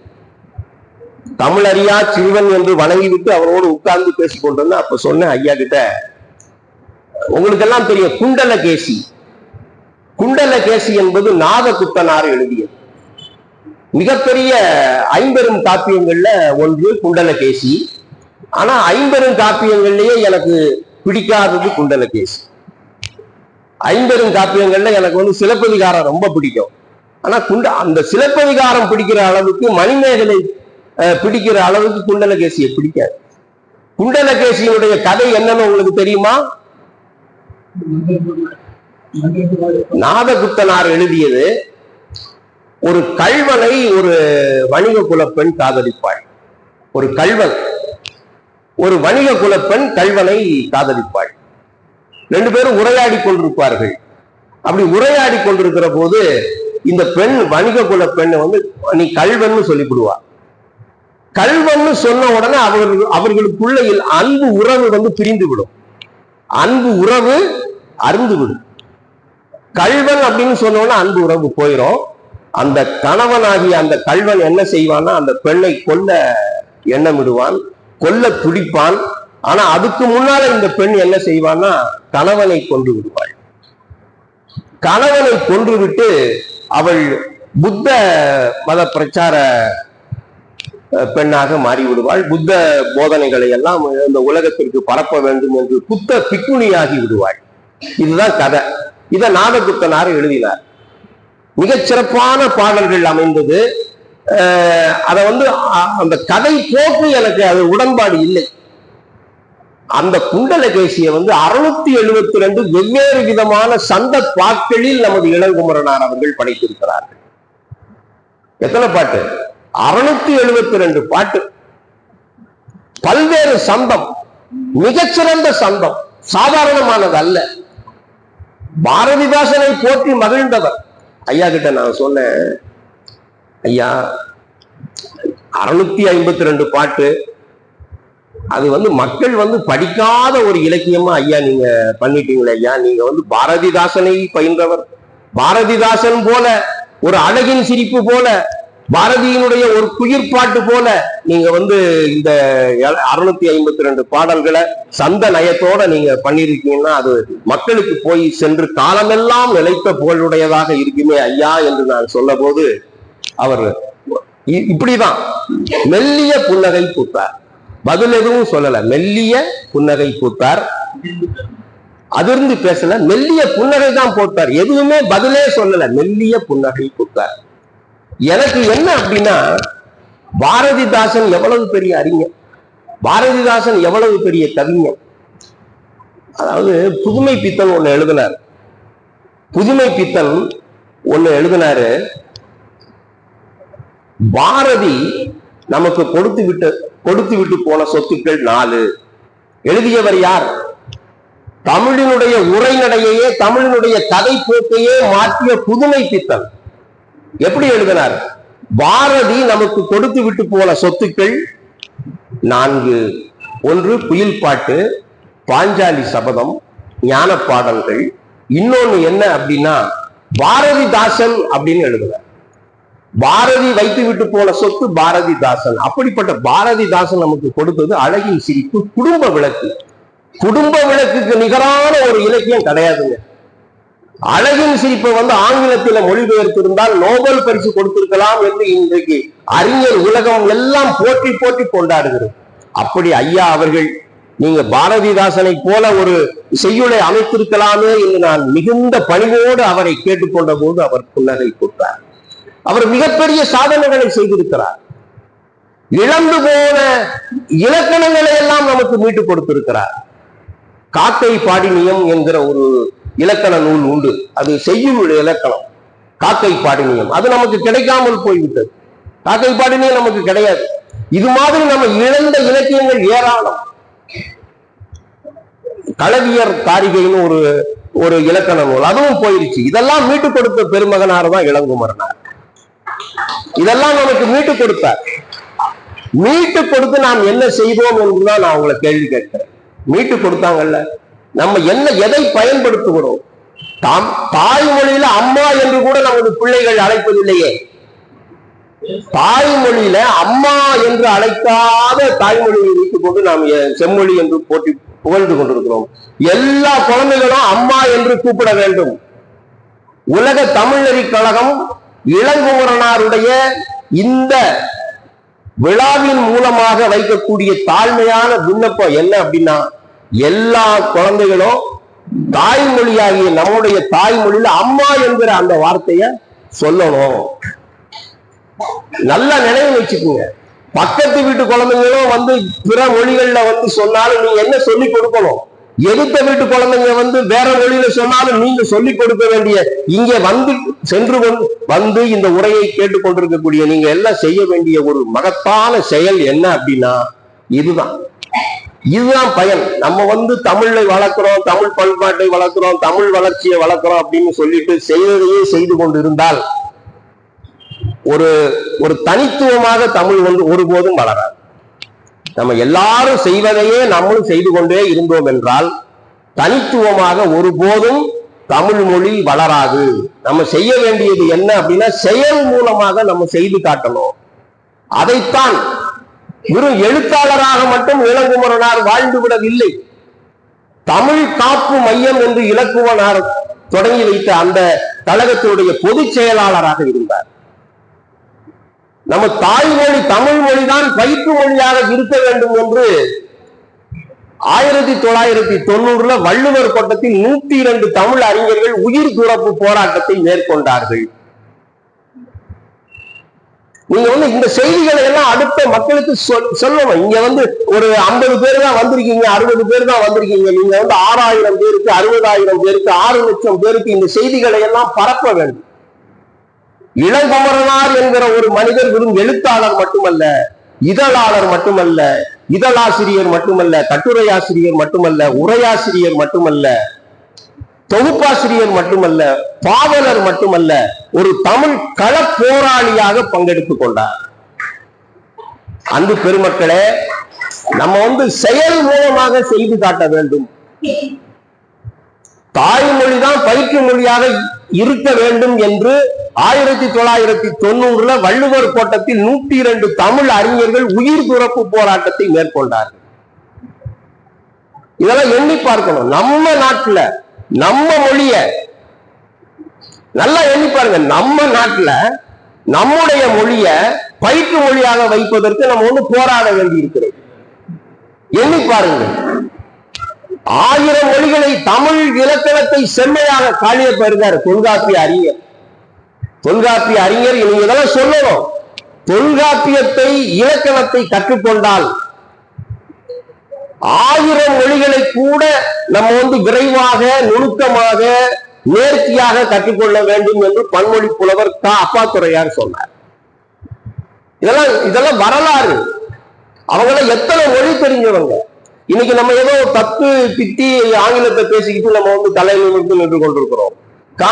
தமிழறியா சிறுவன் என்று வணங்கிவிட்டு அவரோடு உட்கார்ந்து பேசிக் கொண்டு அப்ப சொன்ன ஐயா கிட்ட, உங்களுக்கு எல்லாம் தெரியும் குண்டலகேசி. குண்டலகேசி என்பது நாதகுத்தனார் எழுதியது. மிகப்பெரிய ஐம்பெரும் காப்பியங்கள்ல ஒன்று குண்டலகேசி. ஆனா ஐம்பெரும் காப்பியங்கள்லயே எனக்கு பிடிக்காதது குண்டலகேசி. ஐம்பெரும் காப்பியங்கள்ல எனக்கு வந்து சிலப்பதிகாரம் ரொம்ப பிடிக்கும். ஆனா அந்த சிலப்பதிகாரம் பிடிக்கிற அளவுக்கு, மணிமேகலை பிடிக்கிற அளவுக்கு குண்டலகேசியை பிடிக்காது. குண்டலகேசியினுடைய கதை என்னன்னு உங்களுக்கு தெரியுமா? நாதகுத்தனார் எழுதியது. ஒரு கள்வனை ஒரு வணிக குலப்பெண் காதலிப்பாள். ஒரு கள்வன், ஒரு வணிக குலப்பெண் கள்வனை காதலிப்பாள். ரெண்டு பேரும் உரையாடி கொண்டிருப்பார்கள். அப்படி உரையாடி கொண்டிருக்கிற போது இந்த பெண், வணிக குலப்பெண் வந்து நீ கள்வன் சொல்லிவிடுவா. கள்வன் சொன்ன உடனே அவர்களுக்குள்ள அன்பு உறவு வந்து பிரிந்து விடும். அன்பு உறவு அருந்து விடும். கள்வன் அப்படின்னு சொன்னோன்னா அன்பு உறவு போயிடும். அந்த கணவனாகிய அந்த கள்வன் என்ன செய்வான்னா அந்த பெண்ணை கொல்ல எண்ணமிடுவான், கொல்ல துடிப்பான். ஆனா அதுக்கு முன்னால இந்த பெண் என்ன செய்வான்னா கணவனை கொன்று விடுவாள். கணவனை கொன்று விட்டு அவள் புத்த மத பிரச்சார பெண்ணாக மாறிவிடுவாள். புத்த போதனைகளை எல்லாம் இந்த உலகத்திற்கு பரப்ப வேண்டும் என்று புத்த பிக்குணியாகி விடுவாள். இதுதான் கதை. இதை நாதகுத்தனார் எழுதினார். மிகச் சிறப்பான பாடல்கள் அமைந்தது. அத வந்து அந்த கதை போக்கு எனக்கு அது உடன்பாடு இல்லை. அந்த குண்டலகேசியை வந்து 672 வெவ்வேறு விதமான சந்த பாக்களில் நமது இளங்குமரனார் அவர்கள் படைத்திருக்கிறார்கள். எத்தனை பாட்டு? 672 பாட்டு. பல்வேறு சந்தம், மிகச்சிறந்த சந்தம், சாதாரணமானது அல்ல. பாரதிதாசனை போற்றி மகிழ்ந்தவர். ஐயா கிட்ட நான் சொன்னேன், ஐயா 652 பாட்டு, அது வந்து மக்கள் வந்து படிக்காத ஒரு இலக்கியமா ஐயா நீங்க பண்ணிட்டீங்களே ஐயா. நீங்க வந்து பாரதிதாசனை பயின்றவர். பாரதிதாசன் போல, ஒரு அழகின் சிரிப்பு போல, பாரதியினுடைய ஒரு குயிர்பாட்டு போல நீங்க வந்து இந்த 652 பாடல்களை சந்த நயத்தோட நீங்க பண்ணிருக்கீங்கன்னா அது மக்களுக்கு போய் சென்று காலமெல்லாம் நிலைத்த புகழுடையதாக இருக்குமே ஐயா என்று நான் சொன்ன போது அவர் இப்படிதான் மெல்லிய புன்னகை பூத்தார். பதில் எதுவும் சொல்லல, மெல்லிய புன்னகை பூத்தார். அதிர்ந்து பேசல, மெல்லிய புன்னகை தான் போட்டார். எதுவுமே பதிலே சொல்லல, மெல்லிய புன்னகை பூத்தார். எனக்கு என்ன அப்படின்னா, பாரதிதாசன் எவ்வளவு பெரிய அறிஞர், பாரதிதாசன் எவ்வளவு பெரிய கவிஞர். அதாவது புதுமை பித்தன் ஒண்ணு எழுதினார். புதுமை பித்தன் ஒண்ணு எழுதினாரு. பாரதி நமக்கு கொடுத்து விட்டு போன சொத்துக்கள் 4. எழுதியவர் யார்? தமிழினுடைய உரைநடையையே, தமிழினுடைய கதை போக்கையே மாற்றிய புதுமை பித்தன். எப்படி எழுதினார்? பாரதி நமக்கு கொடுத்து விட்டு போன சொத்துக்கள் 4. 1 குயில் பாட்டு, பாஞ்சாலி சபதம், ஞான பாடல்கள். இன்னொன்னு என்ன அப்படின்னா பாரதிதாசன் அப்படின்னு எழுதுறார். பாரதி வைத்து விட்டு போன சொத்து பாரதிதாசன். அப்படிப்பட்ட பாரதிதாசன் நமக்கு கொடுத்தது அழகின் சிரிப்பு, குடும்ப விளக்கு. குடும்ப விளக்குக்கு நிகரான ஒரு இலக்கியம் கிடையாதுங்க. அழகின் சிரிப்பை வந்து ஆங்கிலத்தில மொழிபெயர்த்திருந்தால் நோபல் பரிசு கொடுத்திருக்கலாம் என்று இன்றைக்கு அறிஞர் உலகம் எல்லாம் போற்றி போற்றி கொண்டாடுகிறது. அப்படி ஐயா அவர்கள் நீங்க பாரதிதாசனை போல ஒரு செய்யுளை அமைத்திருக்கலாமே என்று நான் மிகுந்த பணிவோடு அவரை கேட்டுக்கொண்ட போது அவர் புன்னகை கொடுத்தார். அவர் மிகப்பெரிய சாதனைகளை செய்திருக்கிறார். இழந்து போன இலக்கணங்களை எல்லாம் நமக்கு மீட்டு கொடுத்திருக்கிறார். காக்கை பாடினியம் என்கிற ஒரு இலக்கண நூல் உண்டு. அது செய்யுள் இலக்கணம், காக்கை பாடினியம். அது நமக்கு கிடைக்காமல் போய்விட்டது. காக்கை பாடினியம் நமக்கு கிடையாது. இது மாதிரி நம்ம இழந்த இலக்கியங்கள் ஏராளம். களவியர் காரிகைன்னு ஒரு ஒரு இலக்கண நூல், அதுவும் போயிருச்சு. இதெல்லாம் மீட்டு கொடுத்த பெருமகனார் தான் இளங்குமரனார். இதெல்லாம் நமக்கு மீட்டு கொடுத்தார். மீட்டு கொடுத்து நாம் என்ன செய்தோம் என்றுதான் நான் உங்களை கேள்வி கேட்கிறேன். மீட்டு கொடுத்தாங்கல்ல, நம்ம என்ன எதை பயன்படுத்துகிறோம்? தாய்மொழியில அம்மா என்று கூட நமது பிள்ளைகள் அழைப்பதில்லையே. தாய்மொழியில அம்மா என்று அழைக்காத தாய்மொழியை வைத்துக் கொண்டு நாம் செம்மொழி என்று போட்டி புகழ்ந்து கொண்டிருக்கிறோம். எல்லா குழந்தைகளும் அம்மா என்று கூப்பிட வேண்டும். உலக தமிழ்நெறி கழகம் இளங்குமரனாருடைய இந்த விழாவின் மூலமாக வைக்கக்கூடிய தாழ்மையான விண்ணப்பம் என்ன அப்படின்னா, எல்லா குழந்தைகளும் தாய்மொழியாகிய நம்முடைய தாய்மொழியில அம்மா என்கிற அந்த வார்த்தைய சொல்லணும். நல்லா நினைவு வச்சுக்கோங்க. பக்கத்து வீட்டு குழந்தைங்களும் வந்து பிற மொழிகள்ல வந்து சொன்னாலும் நீங்க என்ன சொல்லி கொடுக்கணும்? எதிர்த்த வீட்டு குழந்தைங்க வந்து வேற மொழியில சொன்னாலும் நீங்க சொல்லிக் கொடுக்க வேண்டிய, இங்க வந்து சென்று வந்து இந்த உரையை கேட்டுக்கொண்டிருக்கக்கூடிய நீங்க எல்லாம் செய்ய வேண்டிய ஒரு மகத்தான செயல் என்ன அப்படின்னா, இதுதான் பயன். நம்ம வந்து தமிழை வளர்க்கிறோம், தமிழ் பண்பாட்டை வளர்க்கிறோம், தமிழ் வளர்ச்சியை வளர்க்கிறோம் அப்படின்னு சொல்லிட்டு செய்வதையே செய்து கொண்டு இருந்தால் ஒரு தனித்துவமாக தமிழ் வந்து ஒருபோதும் வளராது. நம்ம எல்லாரும் செய்வதையே நம்மளும் செய்து கொண்டே இருந்தோம் என்றால் தனித்துவமாக ஒருபோதும் தமிழ் மொழி வளராது. நம்ம செய்ய வேண்டியது என்ன அப்படின்னா, செயல் மூலமாக நம்ம செய்து காட்டணும். அதைத்தான் வெறும் எழுத்தாளராக மட்டும் இளங்குமரனார் வாழ்ந்து விடவில்லை. தமிழ் காப்பு மையம் என்று இலக்குவனார் தொடங்கி வைத்த அந்த கழகத்தினுடைய பொதுச் செயலாளராக இருந்தார். நம்ம தாய்மொழி தமிழ் மொழிதான் பயிற்று மொழியாக இருக்க வேண்டும் என்று 1990 வள்ளுவர் கோட்டத்தில் 102 தமிழ் அறிஞர்கள் உயிர் துறப்பு போராட்டத்தை மேற்கொண்டார்கள். நீங்க வந்து இந்த செய்திகளை எல்லாம் அடுத்த மக்களுக்கு சொல்லணும். இங்க வந்து ஒரு 50 பேர் தான் வந்திருக்கீங்க, 60 பேர் தான் வந்திருக்கீங்க. நீங்க வந்து 6000 பேருக்கு, 60,000 பேருக்கு, 6 லட்சம் பேருக்கு இந்த செய்திகளை எல்லாம் பரப்ப வேண்டும். இளங்குமரனார் என்கிற ஒரு மனிதர் வெறும் எழுத்தாளர் மட்டுமல்ல, இதழாளர் மட்டுமல்ல, இதழாசிரியர் மட்டுமல்ல, கட்டுரையாசிரியர் மட்டுமல்ல, உரையாசிரியர் மட்டுமல்ல, தொகுப்பாசிரியர் மட்டுமல்ல, பாவலர் மட்டுமல்ல, ஒரு தமிழ் கள போராளியாக பங்கெடுத்துக் கொண்டார். அன்பு பெருமக்களே, நம்ம வந்து செயல் மூலமாக செய்து காட்ட வேண்டும். தாய்மொழிதான் பயிற்று மொழியாக இருக்க வேண்டும் என்று 1990 வள்ளுவர் கோட்டத்தில் 102 தமிழ் அறிஞர்கள் உயிர் துறப்பு போராட்டத்தை மேற்கொண்டார்கள். இதெல்லாம் எண்ணி பார்க்கணும். நம்ம நாட்டுல நம்ம மொழிய நல்லா எண்ணி பாருங்க. நம்ம நாட்டுல நம்முடைய மொழிய பயிற்று மொழியாக வைப்பதற்கு நம்ம வந்து போராட வேண்டி இருக்கிறது. எண்ணி பாருங்க. 1000 மொழிகளை தமிழ் இலக்கணத்தை செம்மையாக காளியப்ப இருக்காரு, தொல்காப்பிய அறிஞர். தொல்காப்பிய அறிஞர் நீங்க இதெல்லாம் சொல்லணும். தொல்காப்பியத்தை இலக்கணத்தை கற்றுக்கொண்டால் 1000 மொழிகளை கூட நம்ம வந்து விரைவாக, நுணுக்கமாக, நேர்த்தியாக கற்றுக்கொள்ள வேண்டும் என்று பன்மொழி புலவர் அப்பாத்துரையார் சொன்னார். இதெல்லாம் வரலாறு. அவங்கள எத்தனை மொழி தெரிஞ்சவங்க. இன்னைக்கு நம்ம ஏதோ தப்பு திட்டி ஆங்கிலத்தை பேசிக்கிட்டு நம்ம வந்து தலையில் நின்று கொண்டிருக்கிறோம்.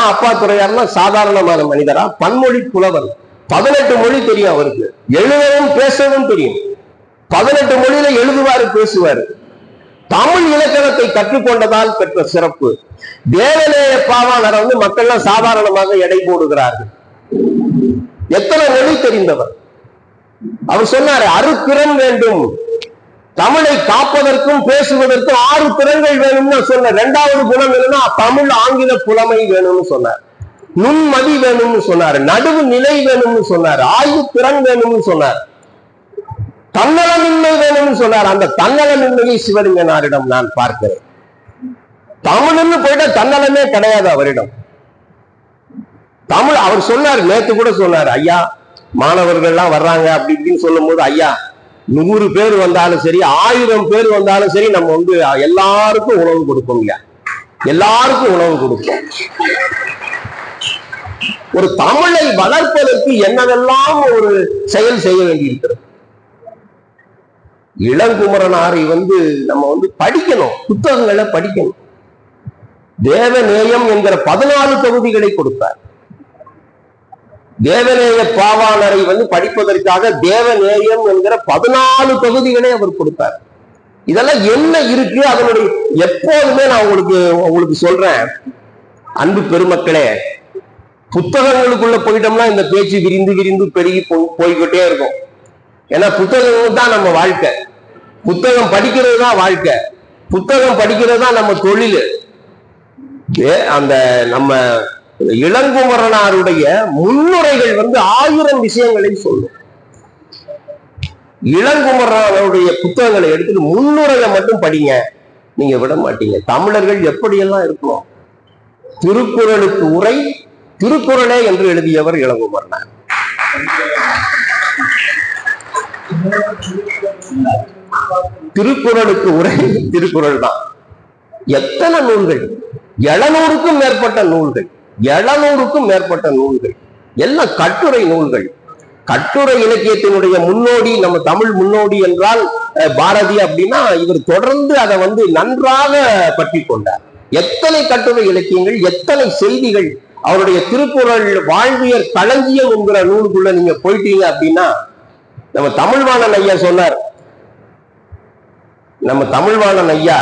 அப்பாத்துரையார்னா சாதாரணமான மனிதரா? பன்மொழி புலவர். 18 மொழி தெரியும் அவருக்கு. எழுதவும் பேசவும் தெரியும். 18 மொழியில எழுதுவாரு, பேசுவாரு. தமிழ் இலக்கணத்தை கற்றுக்கொண்டதால் பெற்ற சிறப்பு. தேவநேய பாவாணரை வந்து மக்கள் சாதாரணமாக எடை போடுகிறார்கள். எத்தனை மொழி தெரிந்தவர். அவர் சொன்னாரு, 6 திறன் வேண்டும். தமிழை காப்பதற்கும் பேசுவதற்கும் 6 திறன்கள் வேணும்னு சொன்ன. 2வது குணம் வேணும்னா தமிழ் ஆங்கில புலமை வேணும்னு சொன்னார். நுண்மதி வேணும்னு சொன்னார். நடுவு நிலை வேணும்னு சொன்னார். ஆய்வு திறன் வேணும்னு சொன்னார். தன்னலமின்மை வேணும்னு சொன்னார். அந்த தன்னலமின்மையை சிவலிங்கனாரிடம் நான் பார்க்கிறேன். தமிழ்னு போயிட்ட தன்னலமே கிடையாது அவரிடம். தமிழ் அவர் சொன்னார், நேற்று கூட சொன்னார், ஐயா மாணவர்கள்லாம் வர்றாங்க அப்படி இப்படின்னு சொல்லும் போது, ஐயா 100 பேர் வந்தாலும் சரி, 1000 பேர் வந்தாலும் சரி, நம்ம வந்து எல்லாருக்கும் உணவு கொடுப்போம். எல்லாருக்கும் உணவு கொடுப்போம். ஒரு தமிழை வளர்ப்பதற்கு என்னவெல்லாம் ஒரு செயல் செய்ய வேண்டியிருக்கிறது. இளங்குமரனாரை வந்து நம்ம வந்து படிக்கணும், புத்தகங்களை படிக்கணும். தேவநேயம் என்கிற 14 தொகுதிகளை கொடுத்தார். தேவநேய பாவாணரை படிப்பதற்காக தேவநேயம் என்கிற 14 தொகுதிகளை அவர் கொடுத்தார். இதெல்லாம் என்ன இருக்கு அதனுடைய எப்போதுமே நான் உங்களுக்கு சொல்றேன், அன்பு பெருமக்களே, புத்தகங்களுக்குள்ள போயிட்டோம்னா இந்த பேச்சு விரிந்து விரிந்து பெருகி போய்கிட்டே இருக்கும். ஏன்னா புத்தகங்கள் தான் நம்ம வாழ்க்கை, புத்தகம் படிக்கிறது தான் வாழ்க்கை, புத்தகம் படிக்கிறது தான் நம்ம தொழில். அந்த நம்ம இளங்குமரனாருடைய முன்னுரைகள் 1000 விஷயங்களை சொல்லும். இளங்குமரனாருடைய புத்தகங்களை எடுத்துட்டு முன்னுரையை மட்டும் படிங்க, நீங்க விட மாட்டீங்க. தமிழர்கள் எப்படியெல்லாம் இருக்கணும். திருக்குறளுக்கு உரை திருக்குறளே என்று எழுதியவர் இளங்குமரனார். திருக்குறளுக்கு உரை திருக்குறள் தான். எத்தனை நூல்கள், 700க்கும் மேற்பட்ட நூல்கள், 700க்கும் மேற்பட்ட நூல்கள், எல்லாம் கட்டுரை நூல்கள். கட்டுரை இலக்கியத்தினுடைய முன்னோடி, நம்ம தமிழ் முன்னோடி என்றால் பாரதி அப்படின்னா இவர் தொடர்ந்து அதை நன்றாக பற்றி கொண்டார். எத்தனை கட்டுரை இலக்கியங்கள், எத்தனை செய்திகள். அவருடைய திருக்குறள் வாழ்வியல் களஞ்சியம் என்கிற நூலுக்குள்ள நீங்க போயிட்டீங்க அப்படின்னா, நம்ம தமிழ்வாணன் ஐயா சொன்னார், நம்ம தமிழ்வாணன் ஐயா,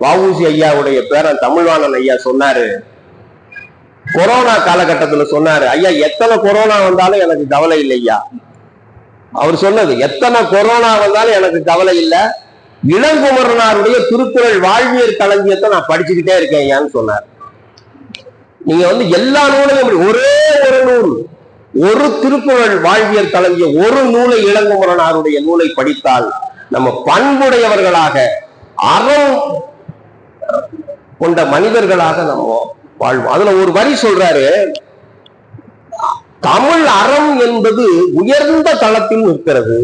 வஉசி ஐயாவுடைய பேரன் தமிழ்வாணன் ஐயா சொன்னாரு, கொரோனா காலகட்டத்துல சொன்னாரு, ஐயா எத்தனை கொரோனா வந்தாலும் எனக்கு கவலை இல்லையா. அவர் சொன்னது, எத்தனை கொரோனா வந்தாலும் எனக்கு கவலை இல்லை, இளங்குமரனாருடைய திருக்குறள் வாழ்வியல் களஞ்சியத்தை நான் படிச்சுக்கிட்டே இருக்கேன் ஐயான்னு சொன்னார். நீங்க எல்லா நூலையும் ஒரே ஒரு நூல், ஒரு திருக்குறள் வாழ்வியல் களஞ்சியம், ஒரு நூலை இளங்குமரனாருடைய நூலை படித்தால் நம்ம பண்புடையவர்களாக அறம் கொண்ட மனிதர்களாக நம்ம வாழ்வோம். அதுல ஒரு வரி சொல்றாரு, தமிழ் அறம் என்பது உயர்ந்த தளத்தில் நிற்கிறது.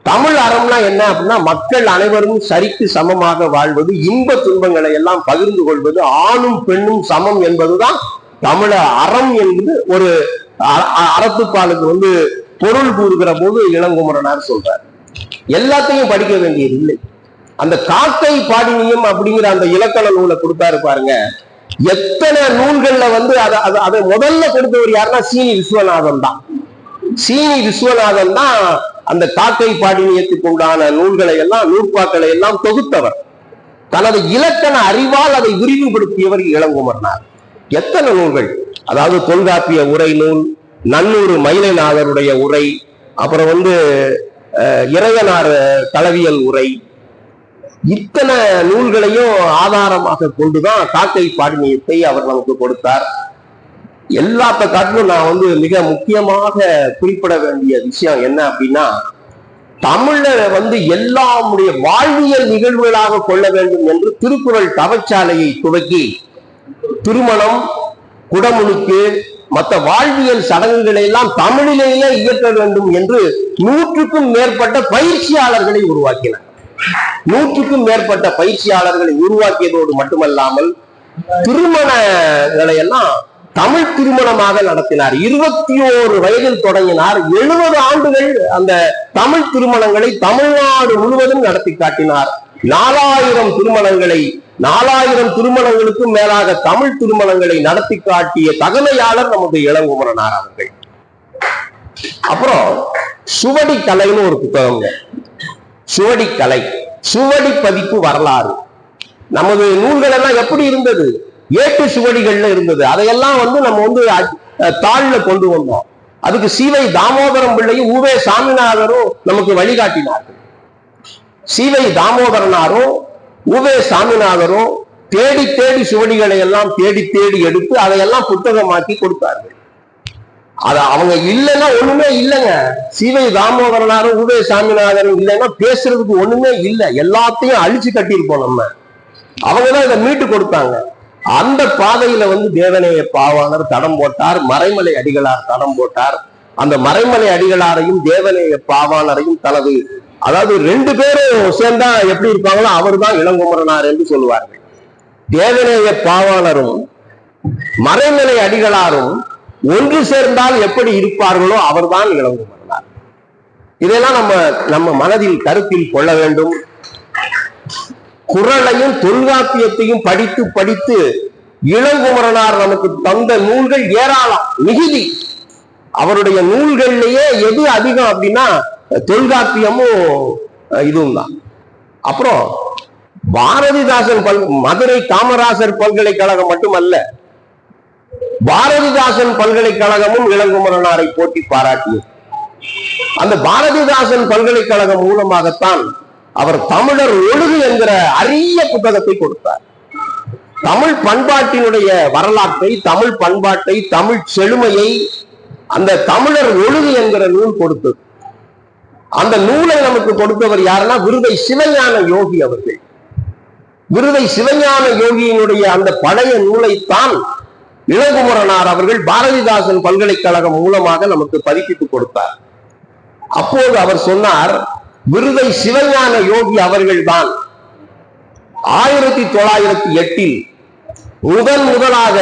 தமிழ் அறம்னா என்ன அப்படின்னா, மக்கள் அனைவரும் சரிக்கு சமமாக வாழ்வது, இன்ப துன்பங்களை எல்லாம் பகிர்ந்து கொள்வது, ஆணும் பெண்ணும் சமம் என்பதுதான் தமிழ அறம் என்பது ஒரு அறத்துப்பாலுக்கு பொருள் கூறுகிற போது இளங்குமரனார் சொல்றார். எல்லாத்தையும் படிக்க வேண்டியது இல்லை. அந்த காக்கை பாடினியம் அப்படிங்கிற அந்த இலக்கண நூலை கொடுத்தாரு பாருங்க. எத்தனை நூல்கள்ல அதை முதல்ல கொடுத்தவர் யாருன்னா சீனி விஸ்வநாதன் தான். சீனி விஸ்வநாதன் தான் அந்த காக்கை பாடினியத்துக்கு உண்டான நூல்களை எல்லாம், நூற்பாக்களை எல்லாம் தொகுத்தவர். தனது இலக்கண அறிவால் அதை விரிவுபடுத்தியவர் இளங்குமரனார். எத்தனை நூல்கள், அதாவது தொல்காப்பிய உரை நூல், நன்னூறு மயிலைநாதருடைய உரை, அப்புறம் இறையனார் களவியல் உரை, இத்தனை நூல்களையும் ஆதாரமாக கொண்டுதான் காக்கை பாடினியத்தை அவர் நமக்கு கொடுத்தார். எல்லாத்த காட்டிலும் நான் மிக முக்கியமாக குறிப்பிட வேண்டிய விஷயம் என்ன அப்படின்னா, தமிழ எல்லாமுடைய வாழ்வியல் நிகழ்வுகளாக கொள்ள வேண்டும் என்று திருக்குறள் தவச்சாலையை துவக்கி திருமணம், குடமுழுக்கு, மற்ற வாழ்வியல் சடங்குகளை எல்லாம் தமிழிலேயே இயற்ற வேண்டும் என்று 100க்கும் மேற்பட்ட பயிற்சியாளர்களை உருவாக்கினார். 100க்கும் மேற்பட்ட பயிற்சியாளர்களை உருவாக்கியதோடு மட்டுமல்லாமல் திருமணங்களை எல்லாம் தமிழ் திருமணமாக நடத்தினார். 21 வயதில் தொடங்கினார். 70 ஆண்டுகள் அந்த தமிழ் திருமணங்களை தமிழ்நாடு முழுவதும் நடத்தி காட்டினார். 4000 திருமணங்களை, 4000 திருமணங்களுக்கும் மேலாக தமிழ் திருமணங்களை நடத்தி காட்டிய தகமையாளர் நமது இளங்குமரனார் அவர்கள். அப்புறம் சுவடி கலைன்னு ஒரு புத்தகங்க, சுவடி கலை, சுவடி பதிப்பு வரலாறு. நமது நூல்கள் எல்லாம் எப்படி இருந்தது, ஏட்டு சுவடிகள்ல இருந்தது. அதையெல்லாம் நம்ம தாழ்ல கொண்டு வந்தோம். அதுக்கு சீவை தாமோதரம் பிள்ளையும் ஊவே சாமிநாதரும் நமக்கு வழிகாட்டினார்கள். சீவை தாமோதரனாரும் ஊவே சாமிநாதரும் தேடி தேடி சுவடிகளை எல்லாம் தேடி தேடி எடுத்து அதையெல்லாம் புத்தகமாக்கி கொடுத்தார்கள். அத அவங்க இல்லைன்னா ஒண்ணுமே இல்லைங்க. சீவை தாமோதரனாரும் ஊவே சாமிநாதரும் இல்லைன்னா பேசுறதுக்கு ஒண்ணுமே இல்லை. எல்லாத்தையும் அழிச்சு கட்டியிருப்போம் நம்ம. அவங்கதான் இதை மீட்டு கொடுத்தாங்க. அந்த பாதையில தேவநேய பாவாணர் தடம் போட்டார், மறைமலை அடிகளார் தடம் போட்டார். அந்த மறைமலை அடிகளாரையும் தேவநேய பாவாணரையும் தனது, அதாவது 2 பேரும் சேர்ந்தா எப்படி இருப்பாங்களோ அவர் தான் இளங்குமரனார் என்று சொல்லுவார்கள். தேவநேய பாவாணரும் மறைமலை அடிகளாரும் ஒன்று சேர்ந்தால் எப்படி இருப்பார்களோ அவர்தான் இளங்குமரனார். இதெல்லாம் நம்ம மனதில் கருத்தில் கொள்ள வேண்டும். குறளையும் தொல்காப்பியத்தையும் படித்து படித்து இளங்குமரனார் நமக்கு தந்த நூல்கள் ஏராளம், மிகுதி. அவருடைய நூல்கள்லயே எது அதிகம் அப்படின்னா தொல்காப்பியமும் இதுவும் தான். அப்புறம் பாரதிதாசன் மதுரை காமராசர் பல்கலைக்கழகம் மட்டுமல்ல, பாரதிதாசன் பல்கலைக்கழகமும் இளங்குமரனாரை போட்டி பாராட்டியது. அந்த பாரதிதாசன் பல்கலைக்கழகம் மூலமாகத்தான் அவர் தமிழர் ஒழுகு என்கிற அரிய புத்தகத்தை கொடுத்தார். தமிழ் பண்பாட்டினுடைய வரலாற்றை, தமிழ் பண்பாட்டை, தமிழ் செழுமையை அந்த தமிழர் ஒழுகு என்கிற நூல் கொடுத்தது. அந்த நூலை நமக்கு கொடுத்தவர் யாருன்னா விருதை சிவஞான யோகி அவர்கள். விருதை சிவஞான யோகியினுடைய அந்த பழைய நூலைத்தான் இளங்குமரனார் அவர்கள் பாரதிதாசன் பல்கலைக்கழகம் மூலமாக நமக்கு பதிப்பித்து கொடுத்தார். அப்போது அவர் சொன்னார், விருதை சிவஞான யோகி அவர்கள் தான் 1908 முதலாக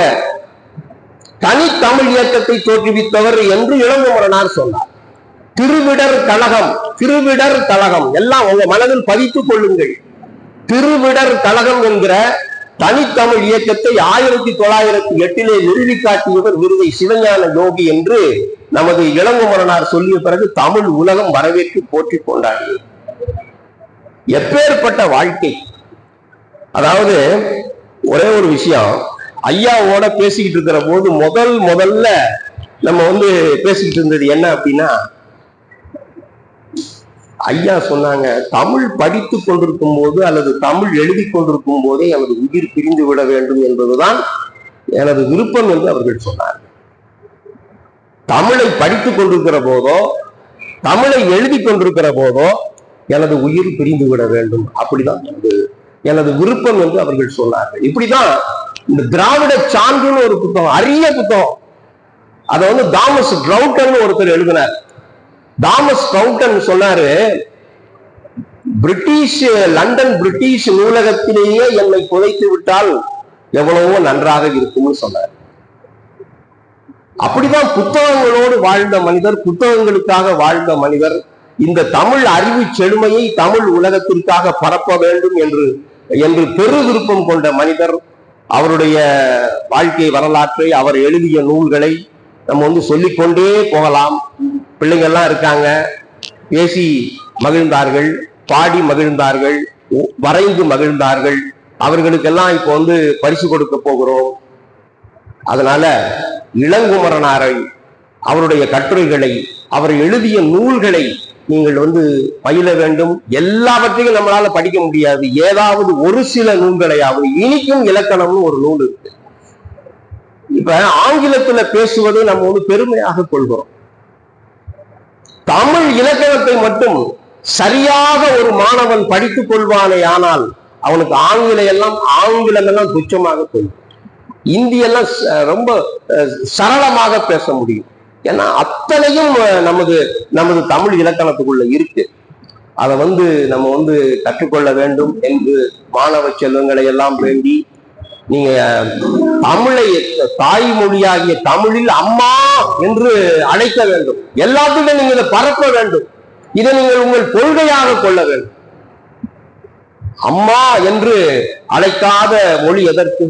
தனித்தமிழ் இயக்கத்தை தோற்றுவித்தவர் என்று இளங்குமரனார் சொன்னார். திருவிடர் கழகம் எல்லாம் உங்க மனதில் பதித்துக் கொள்ளுங்கள். திருவிடர் கழகம் என்கிற தனித்தமிழ் இயக்கத்தை 1908 நிறுவி காட்டியவர் விருதை சிவஞான யோகி என்று நமது இளங்குமரனார் சொல்லிய பிறகு தமிழ் உலகம் வரவேற்று போற்றி கொண்டாடியது. எப்பேற்பட்ட வாழ்க்கை! அதாவது ஒரே ஒரு விஷயம், ஐயாவோட பேசிக்கிட்டு இருக்கிற போது முதல்ல நம்ம பேசிக்கிட்டு இருந்தது என்ன அப்படின்னா, ஐயா சொன்னாங்க, தமிழ் படித்துக் கொண்டிருக்கும் போது அல்லது தமிழ் எழுதி கொண்டிருக்கும் போதே எனது உயிர் பிரிந்து விட வேண்டும் என்பதுதான் எனது விருப்பம் என்று அவர்கள் சொன்னார். தமிழை படித்துக் கொண்டிருக்கிற போதோ தமிழை எழுதி கொண்டிருக்கிற போதோ எனது உயிர் பிரிந்து விட வேண்டும், அப்படிதான் எனது விருப்பம் என்று அவர்கள் சொன்னார்கள். இப்படிதான் இந்த திராவிட சான்றுன்னு ஒரு புத்தகம், அரிய புத்தகம், அதை தாமஸ் ட்ரவுட்டன் ஒருத்தர் எழுதினார். தாமஸ் ட்ரவுட்டன் சொன்னாரு, லண்டன் பிரிட்டிஷ் நூலகத்திலேயே என்னை புதைத்து விட்டால் எவ்வளவோ நன்றாக இருக்கும்னு சொன்னார். அப்படிதான் புத்தகங்களோடு வாழ்ந்த மனிதர், புத்தகங்களுக்காக வாழ்ந்த மனிதர், இந்த தமிழ் அறிவு செழுமையை தமிழ் உலகத்திற்காக பரப்ப வேண்டும் என்று பெரு விருப்பம் கொண்ட மனிதர். அவருடைய வாழ்க்கை வரலாற்றை, அவர் எழுதிய நூல்களை நம்ம சொல்லிக்கொண்டே போகலாம். பிள்ளைங்கள்லாம் இருக்காங்க, பேசி மகிழ்ந்தார்கள், பாடி மகிழ்ந்தார்கள், வரைந்து மகிழ்ந்தார்கள். அவர்களுக்கெல்லாம் இப்போ பரிசு கொடுக்க போகிறோம். அதனால இளங்குமரனாரை, அவருடைய கட்டுரைகளை, அவர் எழுதிய நூல்களை நீங்கள் பயில வேண்டும். எல்லாவற்றையும் நம்மளால படிக்க முடியாது, ஏதாவது ஒரு சில நூல்களையாவது. இனிக்கும் இலக்கணம்னு ஒரு நூல் இருக்கு. இப்ப ஆங்கிலத்துல பேசுவதை நம்ம பெருமையாக கொள்கிறோம். தமிழ் இலக்கணத்தை மட்டும் சரியாக ஒரு மாணவன் படித்துக் கொள்வானே ஆனால் அவனுக்கு ஆங்கிலம் எல்லாம் துச்சமாக கொள்ளும். இந்தியெல்லாம் ரொம்ப சரளமாக பேச முடியும். ஏன்னா அத்தனையும் நமது தமிழ் இலக்கணத்துக்குள்ள இருக்கு. அதை நம்ம கற்றுக்கொள்ள வேண்டும் என்று மாணவ செல்வங்களை எல்லாம் வேண்டி, நீங்க தமிழை தாய்மொழியாகிய தமிழில் அம்மா என்று அழைக்க வேண்டும். எல்லாத்துக்கும் நீங்க இதை பரப்ப வேண்டும். இதை நீங்கள் உங்கள் கொள்கையாக கொள்ள வேண்டும். அம்மா என்று அழைக்காத மொழி எதற்கு?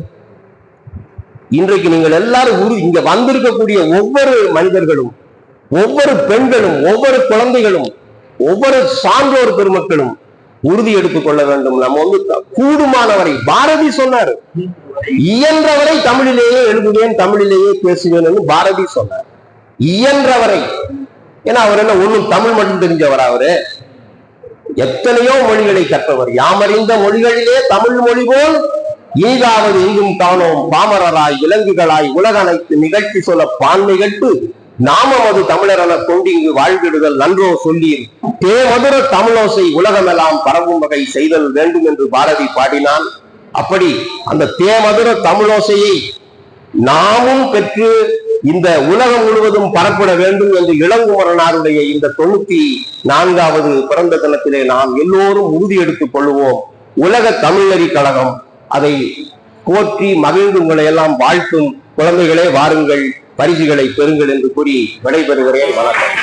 இன்றைக்கு நீங்கள் எல்லாரும் இங்க வந்திருக்கக்கூடிய ஒவ்வொரு மனிதர்களும், ஒவ்வொரு பெண்களும், ஒவ்வொரு குழந்தைகளும், ஒவ்வொரு சான்றோர் பெருமக்களும் உறுதி எடுத்துக் கொள்ள வேண்டும். நம்ம கூடுமானவரை, பாரதி சொன்னார், இயன்றவரை தமிழிலேயே எழுதுவேன், தமிழிலேயே பேசுவேன் என்று பாரதி சொன்னார். இயன்றவரை. ஏன்னா அவர் என்ன ஒண்ணும் தமிழ் மட்டும் தெரிஞ்சவர்? அவரு எத்தனையோ மொழிகளை கற்றவர். யாமறிந்த மொழிகளிலே தமிழ் மொழி போல் ஈகாவது எங்கும் காணோம், பாமரராய் விலங்குகளாய் உலக அனைத்து நிகழ்ச்சி சொல்ல பான்மை கட்டு நாமம் அது தமிழரென கொண்டு இங்கு வாழ்கிடுதல் நன்றோ சொல்லீர், தேமதுர தமிழோசை உலகமெல்லாம் பரவும் வகை செய்தல் வேண்டும் என்று பாரதி பாடினான். அப்படி அந்த தேமதுர தமிழோசையை நாமும் பெற்று இந்த உலகம் முழுவதும் பரப்பிட வேண்டும் என்று இளங்குமரனாருடைய இந்த 94வது பிறந்த தினத்திலே நாம் எல்லோரும் உறுதி எடுத்துக் கொள்வோம். உலக தமிழறி கழகம் அதை போற்றி மகிழ்ந்து உங்களை எல்லாம் வாழ்த்தும். குழந்தைகளே, வாருங்கள், பரிசுகளை பெறுங்கள் என்று கூறி விடைபெறுகிறேன். வணக்கம்.